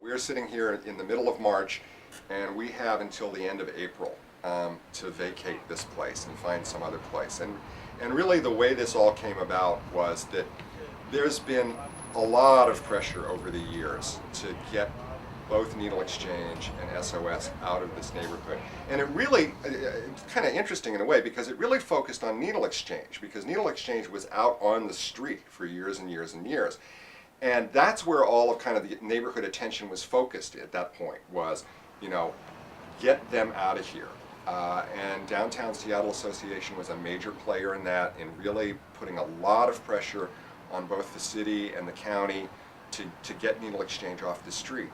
We're sitting here in the middle of March, and we have until the end of April to vacate this place and find some other place. And really the way this all came about was that there's been a lot of pressure over the years to get both Needle Exchange and SOS out of this neighborhood. And it really, it's kind of interesting in a way because it really focused on Needle Exchange, because Needle Exchange was out on the street for years and years and years. And that's where all of kind of the neighborhood attention was focused at that point, was, you know, get them out of here. And Downtown Seattle Association was a major player in that, in really putting a lot of pressure on both the city and the county to get Needle Exchange off the street.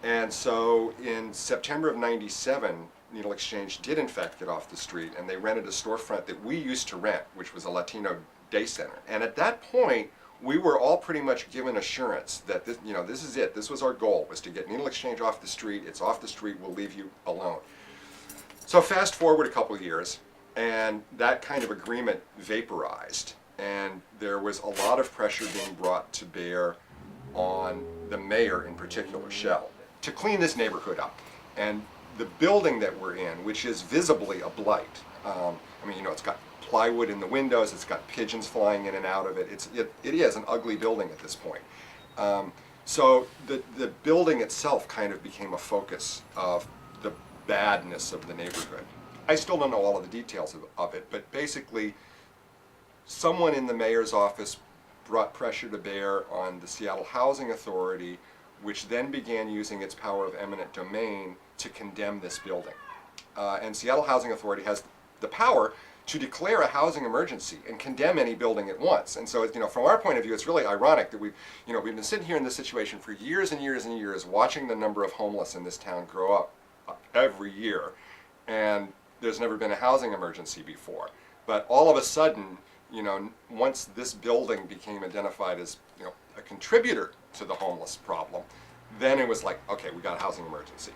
And so in September of '97, Needle Exchange did in fact get off the street, and they rented a storefront that we used to rent, which was a Latino day center. And at that point, we were all pretty much given assurance that this, this is it. This was our goal, was to get Needle Exchange off the street. It's off the street. We'll leave you alone. So fast forward a couple of years, and that kind of agreement vaporized, and there was a lot of pressure being brought to bear on the mayor in particular, Shell, to clean this neighborhood up. And the building that we're in, which is visibly a blight, it's got plywood in the windows, it's got pigeons flying in and out of it. It is an ugly building at this point. So the building itself kind of became a focus of the badness of the neighborhood. I still don't know all of the details of it, but basically someone in the mayor's office brought pressure to bear on the Seattle Housing Authority, which then began using its power of eminent domain to condemn this building. And Seattle Housing Authority has the power to declare a housing emergency and condemn any building at once. And so, from our point of view, it's really ironic that we've been sitting here in this situation for years and years and years, watching the number of homeless in this town grow up every year, and there's never been a housing emergency before. But all of a sudden, once this building became identified as, a contributor to the homeless problem, then it was like, okay, we got a housing emergency.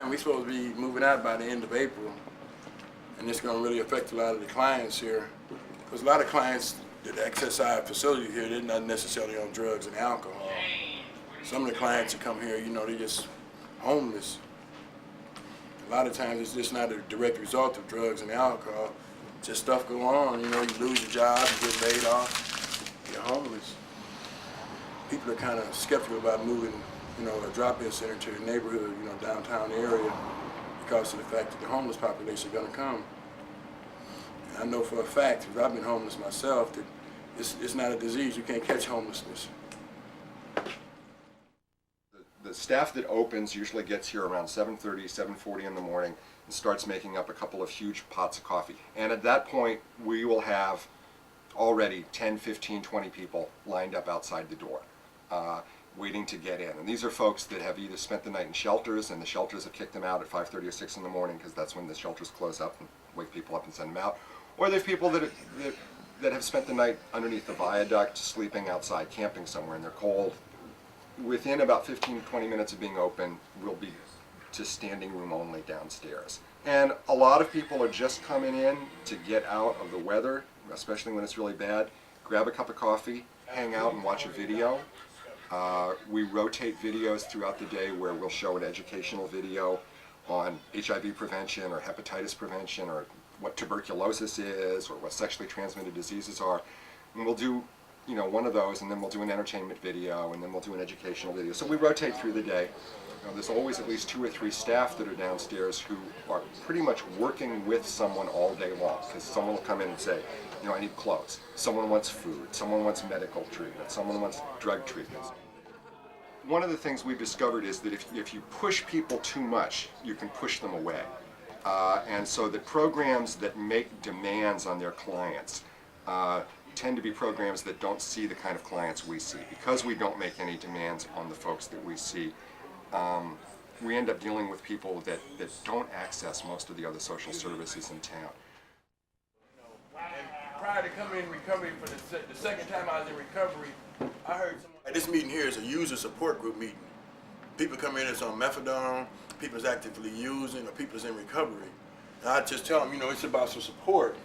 We're supposed to be moving out by the end of April, and it's going to really affect a lot of the clients here, because a lot of clients that access our facility here, they're not necessarily on drugs and alcohol. Some of the clients that come here, they're just homeless. A lot of times it's just not a direct result of drugs and alcohol. Just stuff go on, you lose your job, you get laid off, you're homeless. People are kind of skeptical about moving a drop-in center to the neighborhood, downtown area, because of the fact that the homeless population is going to come. And I know for a fact, because I've been homeless myself, that it's not a disease. You can't catch homelessness. The staff that opens usually gets here around 7:30, 7:40 in the morning and starts making up a couple of huge pots of coffee. And at that point, we will have already 10, 15, 20 people lined up outside the door, waiting to get in. And these are folks that have either spent the night in shelters, and the shelters have kicked them out at 5:30 or 6 in the morning, because that's when the shelters close up and wake people up and send them out. Or there's people that have spent the night underneath the viaduct, sleeping outside, camping somewhere, and they're cold. Within about 15, 20 minutes of being open, we'll be to standing room only downstairs. And a lot of people are just coming in to get out of the weather, especially when it's really bad, grab a cup of coffee, hang out and watch a video. We rotate videos throughout the day where we'll show an educational video on HIV prevention or hepatitis prevention, or what tuberculosis is, or what sexually transmitted diseases are. And we'll do one of those, and then we'll do an entertainment video, and then we'll do an educational video. So we rotate through the day. There's always at least 2 or 3 staff that are downstairs who are pretty much working with someone all day long, because someone will come in and say, I need clothes. Someone wants food. Someone wants medical treatment. Someone wants drug treatments. one of the things we've discovered is that if you push people too much, you can push them away. And so the programs that make demands on their clients tend to be programs that don't see the kind of clients we see. Because we don't make any demands on the folks that we see, we end up dealing with people that don't access most of the other social services in town. And prior to coming in recovery for the second time I was in recovery, I heard someone, this meeting here is a user support group meeting. People come in that's on methadone, people's actively using, or people's in recovery. And I just tell them, it's about some support.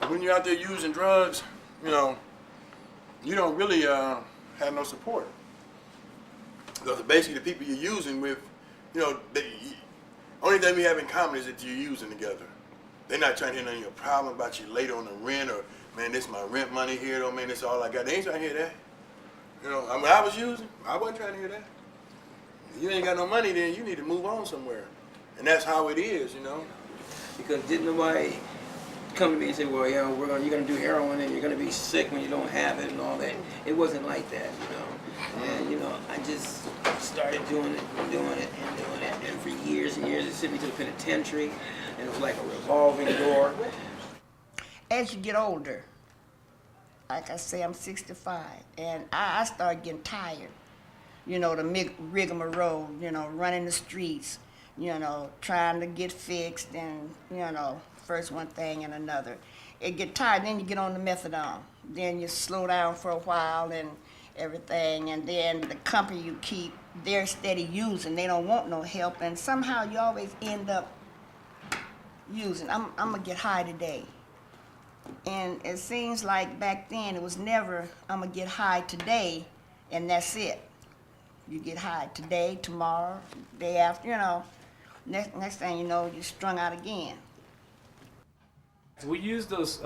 And when you're out there using drugs, you don't really have no support. Because basically the people you're using with, only thing we have in common is that you're using together. They're not trying to hear none of your problem about you later on the rent, or, man, this is my rent money here, though, man, this is all I got. They ain't trying to hear that. When I was using, I wasn't trying to hear that. If you ain't got no money, then you need to move on somewhere. And that's how it is, Because didn't nobody come to me and say, well, you're going to do heroin and you're going to be sick when you don't have it and all that. It wasn't like that, And, I just started doing it. And for years and years, it sent me to the penitentiary, and it was like a revolving door. As you get older, like I say, I'm 65, and I started getting tired. The rigmarole, running the streets, trying to get fixed, and, first one thing and another. It get tired, then you get on the methadone. Then you slow down for a while and everything, and then the company you keep, they're steady using. They don't want no help, and somehow you always end up using. I'm gonna get high today. And it seems like back then it was never, I'm gonna get high today, and that's it. You get high today, tomorrow, day after, next thing you know, you're strung out again. We use those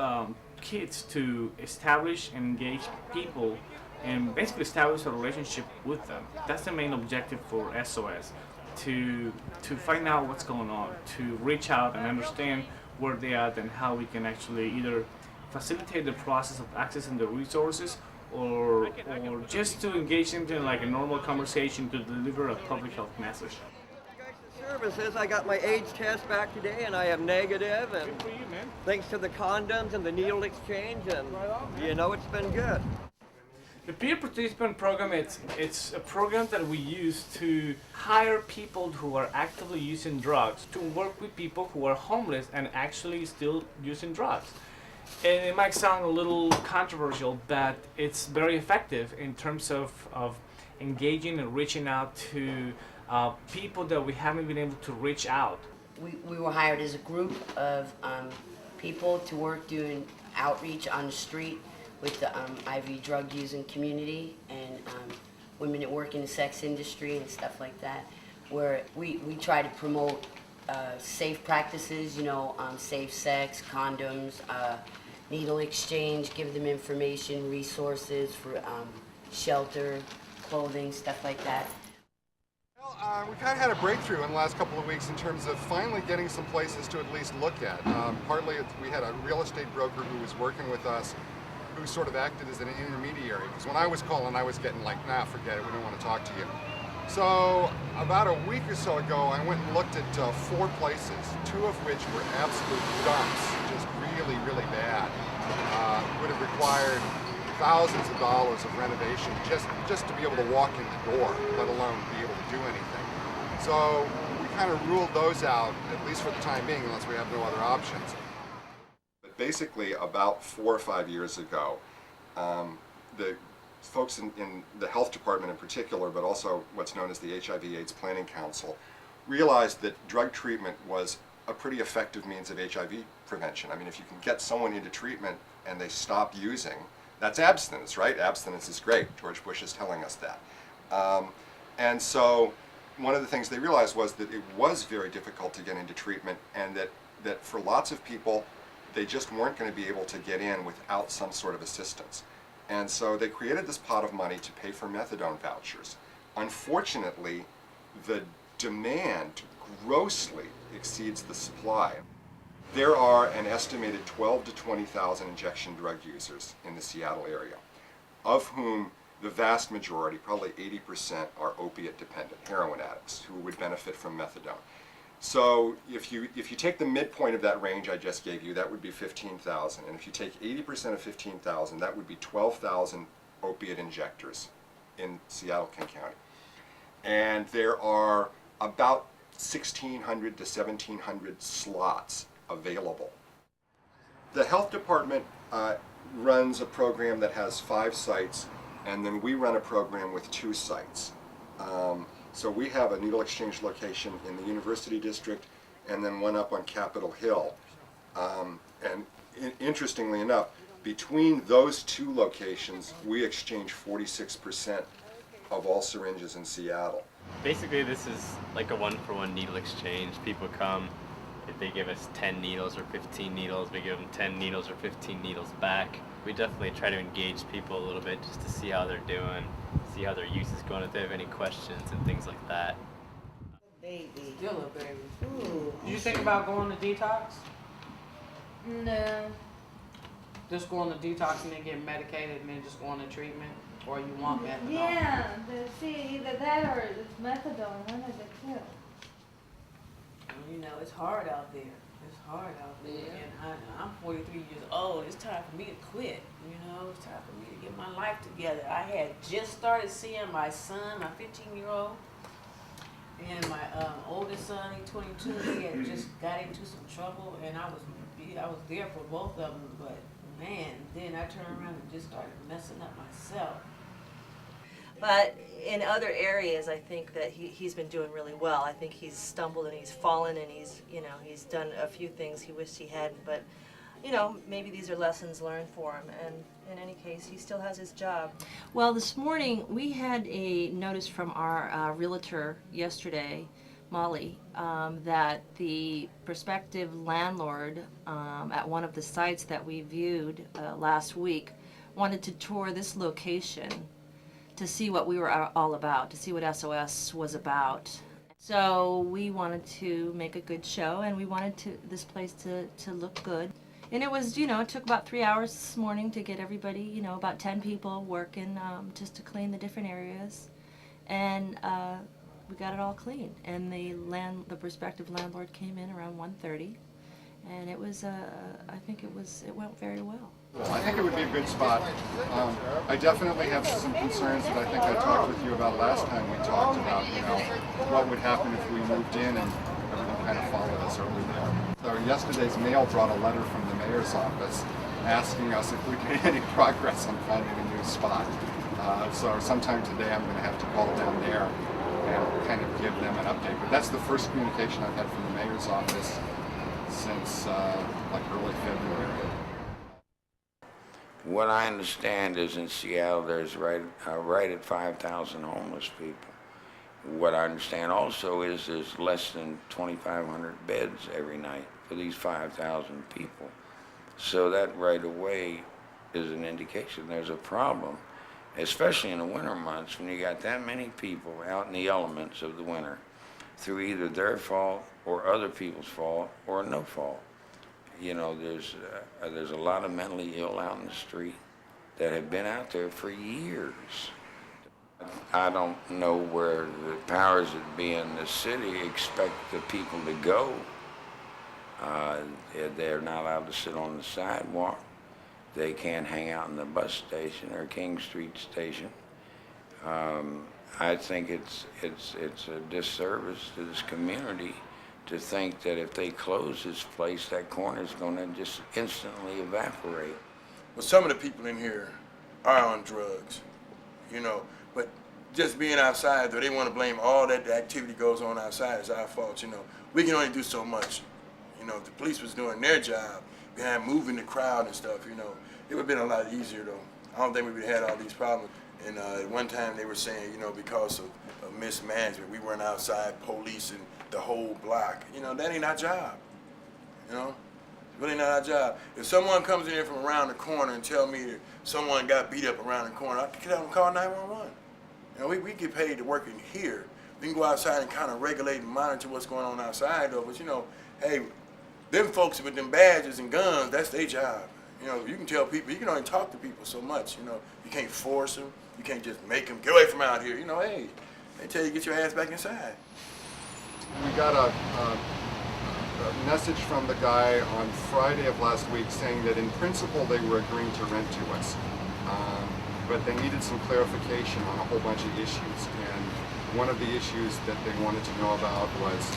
kits to establish and engage people and basically establish a relationship with them. That's the main objective for SOS, to find out what's going on, to reach out and understand where they are and how we can actually either facilitate the process of accessing the resources or just to engage them in like a normal conversation to deliver a public health message. Services, I got my AIDS test back today and I am negative, and Good for you, man. thanks to the condoms and the needle exchange, and it's been good. The peer participant program, it's a program that we use to hire people who are actively using drugs to work with people who are homeless and actually still using drugs. And it might sound a little controversial, but it's very effective in terms of engaging and reaching out to people that we haven't been able to reach out. We were hired as a group of people to work doing outreach on the street with the IV drug using community and women that work in the sex industry and stuff like that, where we try to promote safe practices, safe sex, condoms, needle exchange, give them information, resources for shelter, clothing, stuff like that. Well, we kind of had a breakthrough in the last couple of weeks in terms of finally getting some places to at least look at. Partly we had a real estate broker who was working with us who sort of acted as an intermediary, because when I was calling, I was getting like, nah, forget it, we don't want to talk to you. So about a week or so ago, I went and looked at 4 places, 2 of which were absolute dumps, just really, really bad. Would have required thousands of dollars of renovation just to be able to walk in the door, let alone be able to do anything. So we kind of ruled those out, at least for the time being, unless we have no other options. But basically, about 4 or 5 years ago, the folks in the health department in particular, but also what's known as the HIV/AIDS Planning Council, realized that drug treatment was a pretty effective means of HIV prevention. I mean, if you can get someone into treatment and they stop using, that's abstinence, right? Abstinence is great. George Bush is telling us that. And so one of the things they realized was that it was very difficult to get into treatment, and that for lots of people, they just weren't going to be able to get in without some sort of assistance. And so they created this pot of money to pay for methadone vouchers. Unfortunately, the demand grossly exceeds the supply. There are an estimated 12 to 20,000 injection drug users in the Seattle area, of whom the vast majority, probably 80%, are opiate dependent, heroin addicts who would benefit from methadone. So if you take the midpoint of that range I just gave you, that would be 15,000. And if you take 80% of 15,000, that would be 12,000 opiate injectors in Seattle, King County. And there are about 1,600 to 1,700 slots available. The health department runs a program that has 5 sites, and then we run a program with 2 sites. So we have a needle exchange location in the University District and then one up on Capitol Hill. And interestingly enough, between those 2 locations, we exchange 46% of all syringes in Seattle. Basically, this is like a one-for-one needle exchange. People come, if they give us 10 needles or 15 needles, we give them 10 needles or 15 needles back. We definitely try to engage people a little bit just to see how they're doing, see how their use is going, if they have any questions and things like that. Baby. Still a baby. Ooh. Did you think about going to detox? No. Just going to detox and then getting medicated and then just going to treatment? Or you want methadone? Yeah, see, either that or it's methadone, one of the two. You know, it's hard out there. It's hard out there. Yeah. And I'm 43 years old. It's time for me to quit. You know, it's time for me to get my life together. I had just started seeing my son, my 15-year-old, and my oldest son, he's 22. He had just got into some trouble, and I was there for both of them. But man, then I turned around and just started messing up myself. But in other areas, I think that he's been doing really well. I think he's stumbled and he's fallen and he's done a few things he wished he hadn't. But, maybe these are lessons learned for him. And in any case, he still has his job. Well, this morning we had a notice from our realtor yesterday, Molly, that the prospective landlord at one of the sites that we viewed last week wanted to tour this location to see what we were all about, to see what SOS was about. So we wanted to make a good show, and we wanted this place to look good. And it was, it took about 3 hours this morning to get everybody, about 10 people working just to clean the different areas. And we got it all clean. And the prospective landlord came in around 1:30, and it was, I think it went very well. I think it would be a good spot. I definitely have some concerns that I think I talked with you about last time we talked about, what would happen if we moved in and everything kind of followed us over there. So yesterday's mail brought a letter from the mayor's office asking us if we made any progress on finding a new spot. So sometime today I'm going to have to call down there and kind of give them an update. But that's the first communication I've had from the mayor's office since like early February. What I understand is in Seattle there's right at 5,000 homeless people. What I understand also is there's less than 2,500 beds every night for these 5,000 people. So that right away is an indication there's a problem, especially in the winter months when you got that many people out in the elements of the winter through either their fault or other people's fault or no fault. There's a lot of mentally ill out in the street that have been out there for years. I don't know where the powers that be in the city expect the people to go. They're not allowed to sit on the sidewalk. They can't hang out in the bus station or King Street station. I think it's a disservice to this community to think that if they close this place, that corner's going to just instantly evaporate. Well, some of the people in here are on drugs, but just being outside, though, they want to blame all that the activity goes on outside as our fault, We can only do so much. If the police was doing their job, behind moving the crowd and stuff, it would have been a lot easier, though. I don't think we would have had all these problems. And at one time they were saying, because of mismanagement, we weren't outside policing the whole block. That ain't our job. It's really not our job. If someone comes in here from around the corner and tell me that someone got beat up around the corner, I can get out and call 911. We get paid to work in here. We can go outside and kind of regulate and monitor what's going on outside, though. But hey, them folks with them badges and guns, that's their job. You know, you can tell people, you can only talk to people so much, you know. You can't force them. You can't just make them get away from out here. You know, hey, they tell you get your ass back inside. We got a message from the guy on Friday of last week saying that in principle they were agreeing to rent to us, but they needed some clarification on a whole bunch of issues. And one of the issues that they wanted to know about was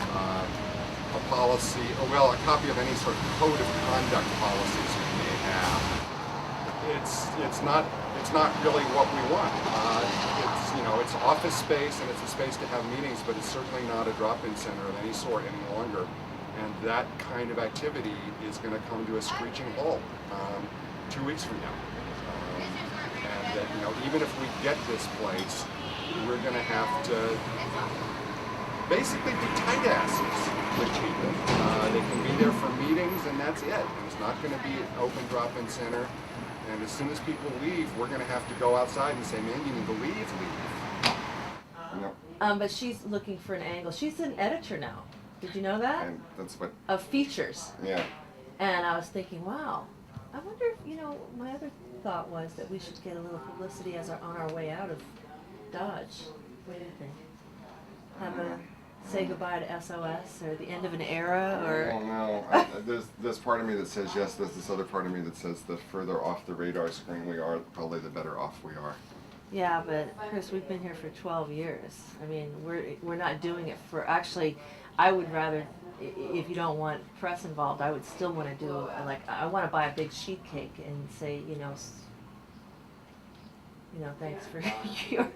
a policy, well, a copy of any sort of code of conduct policies we may have. It's not really what we want. It's office space and it's a space to have meetings, but it's certainly not a drop-in center of any sort any longer. And that kind of activity is going to come to a screeching halt 2 weeks from now. And that, even if we get this place, we're going to have to basically be tight asses with people. They can be there for meetings and that's it. It's not going to be an open drop-in center. And as soon as people leave, we're going to have to go outside and say, man, you need to leave. But she's looking for an angle. She's an editor now. Did you know that? And that's what. Of features. Yeah. And I was thinking, wow, I wonder if, my other thought was that we should get a little publicity as on our way out of Dodge. What do you think? Have a say goodbye to SOS or the end of an era, or? Oh no, there's part of me that says yes. There's this other part of me that says the further off the radar screen we are, probably the better off we are. Yeah, but Chris, we've been here for 12 years. I mean, we're not doing it for, actually, I would rather, if you don't want press involved, I would still want to do, I want to buy a big sheet cake and say, thanks for your...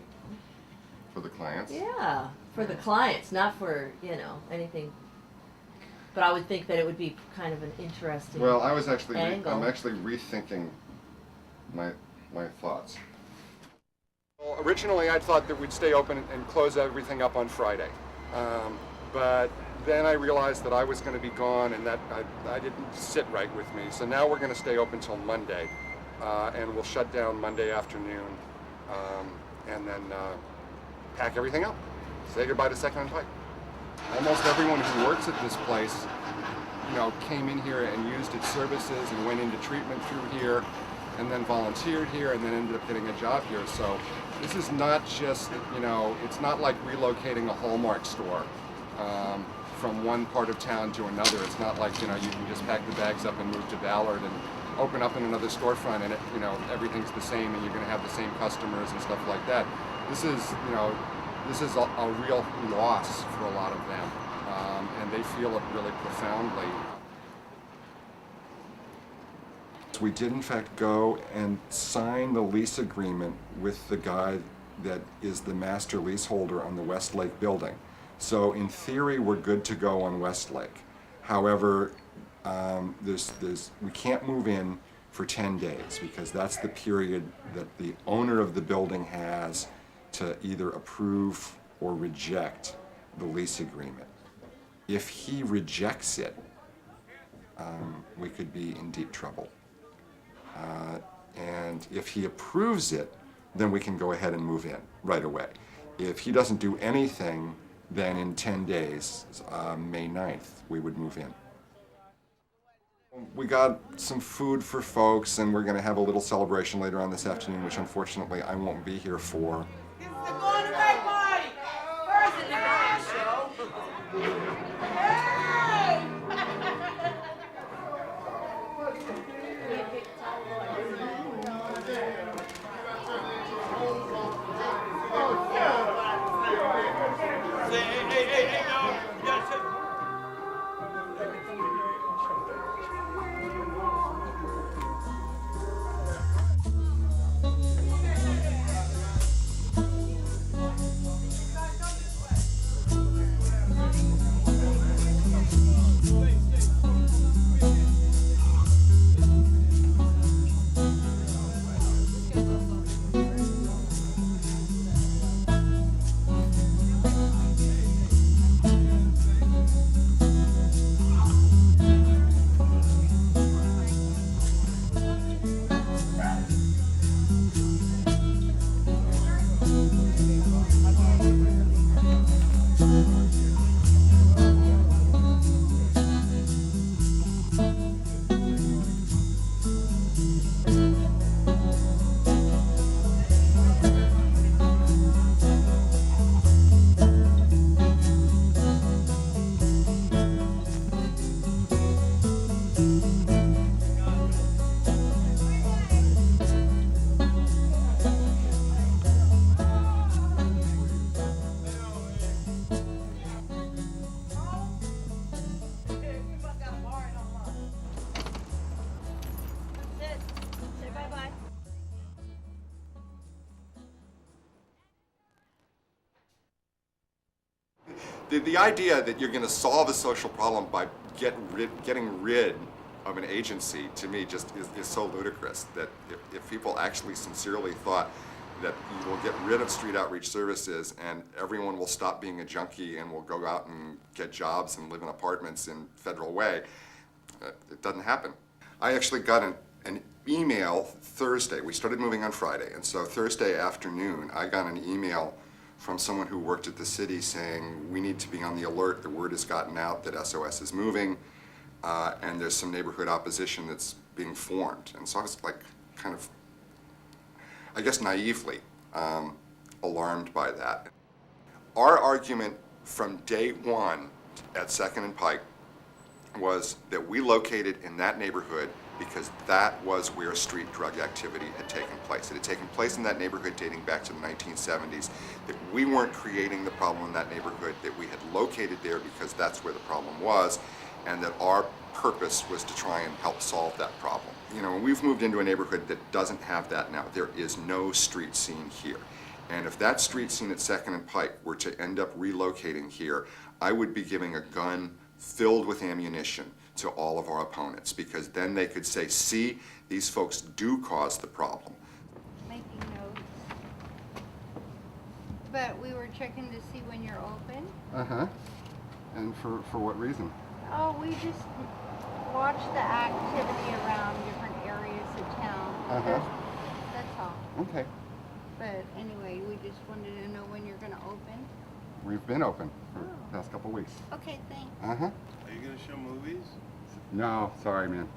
For the clients? Yeah, for the clients, not for, anything. But I would think that it would be kind of an interesting Well, I was actually, angle. I'm actually rethinking my thoughts. Well, originally I thought that we'd stay open and close everything up on Friday. But then I realized that I was going to be gone and that I didn't sit right with me. So now we're going to stay open till Monday. And we'll shut down Monday afternoon. And then pack everything up. Say goodbye to Second and Pike. Almost everyone who works at this place, came in here and used its services and went into treatment through here and then volunteered here and then ended up getting a job here. So this is not just, it's not like relocating a Hallmark store from one part of town to another. It's not like, you can just pack the bags up and move to Ballard and open up in another storefront and everything's the same and you're going to have the same customers and stuff like that. This is, a real loss for a lot of them, and they feel it really profoundly. We did in fact go and sign the lease agreement with the guy that is the master leaseholder on the Westlake building. So in theory, we're good to go on Westlake. However, we can't move in for 10 days because that's the period that the owner of the building has to either approve or reject the lease agreement. If he rejects it, we could be in deep trouble. And if he approves it, then we can go ahead and move in right away. If he doesn't do anything, then in 10 days, May 9th, we would move in. We got some food for folks, and we're going to have a little celebration later on this afternoon, which unfortunately I won't be here for. This is the going away party! First in the grand show. Hey! Hey, dog. You gotta take... The idea that you're going to solve a social problem by getting rid of an agency, to me, just is so ludicrous. That if people actually sincerely thought that you will get rid of street outreach services and everyone will stop being a junkie and will go out and get jobs and live in apartments in Federal Way, it doesn't happen. I actually got an email Thursday. We started moving on Friday, and so Thursday afternoon I got an email from someone who worked at the city saying, we need to be on the alert. The word has gotten out that SOS is moving, and there's some neighborhood opposition that's being formed. And so I was like, kind of, I guess naively, alarmed by that. Our argument from day one at 2nd and Pike was that we located in that neighborhood because that was where street drug activity had taken place. It had taken place in that neighborhood dating back to the 1970s, that we weren't creating the problem in that neighborhood, that we had located there because that's where the problem was, and that our purpose was to try and help solve that problem. You know, we've moved into a neighborhood that doesn't have that now. There is no street scene here. And if that street scene at 2nd and Pike were to end up relocating here, I would be giving a gun filled with ammunition to all of our opponents, because then they could say, see, these folks do cause the problem. Making notes. But we were checking to see when you're open. Uh-huh. And for what reason? Oh, we just watch the activity around different areas of town. Uh-huh. That's all. Okay. But anyway, we just wanted to know when you're going to open. We've been open for the past couple weeks. Okay, thanks. Uh-huh. Are you gonna show movies? No, sorry, man.